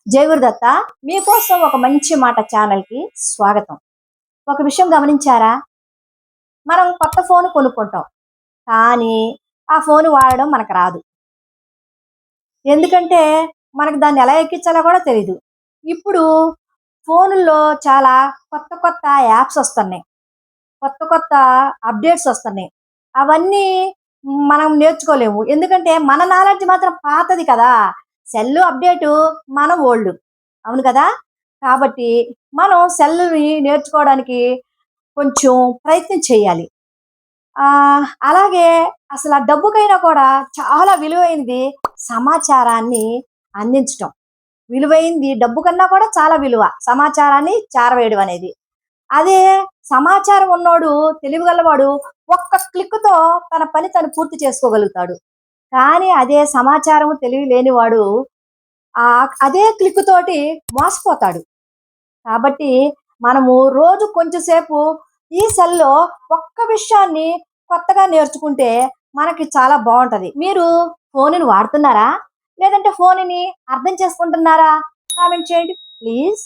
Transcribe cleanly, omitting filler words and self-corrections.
జై గురుదత్త. మీకోసం ఒక మంచి మాట ఛానల్కి స్వాగతం. ఒక విషయం గమనించారా? మనం కొత్త ఫోన్ కొనుక్కుంటాం, కానీ ఆ ఫోన్ వాడడం మనకు రాదు. ఎందుకంటే మనకు దాన్ని ఎలా ఎక్కించాలో కూడా తెలీదు. ఇప్పుడు ఫోనుల్లో చాలా కొత్త కొత్త యాప్స్ వస్తున్నాయి, కొత్త కొత్త అప్డేట్స్ వస్తున్నాయి. అవన్నీ మనం నేర్చుకోలేము, ఎందుకంటే మన నాలెడ్జ్ మాత్రం పాతది కదా. సెల్లు అప్డేటు, మన ఓల్డ్. అవును కదా? కాబట్టి మనం సెల్లుని నేర్చుకోవడానికి కొంచెం ప్రయత్నం చేయాలి. అలాగే అసలు ఆ డబ్బుకైనా కూడా చాలా విలువైనది సమాచారాన్ని అందించటం. విలువైంది డబ్బు కన్నా కూడా చాలా విలువ సమాచారాన్ని చేరవేయడం అనేది. అదే సమాచారం ఉన్నోడు, తెలివిగలవాడు ఒక్క క్లిక్‌తో తన పని తను పూర్తి చేసుకోగలుగుతాడు. కానీ అదే సమాచారం తెలివి లేనివాడు అదే క్లిక్ తోటి మోసపోతాడు. కాబట్టి మనము రోజు కొంచెం సేపు ఈ సెల్‌లో ఒక్క విషయాన్ని కొత్తగా నేర్చుకుంటే మనకి చాలా బావుంటది. మీరు ఫోనుని వాడుతున్నారా? లేదంటే ఫోనుని అర్థం చేసుకుంటున్నారా? కామెంట్ చేయండి ప్లీజ్.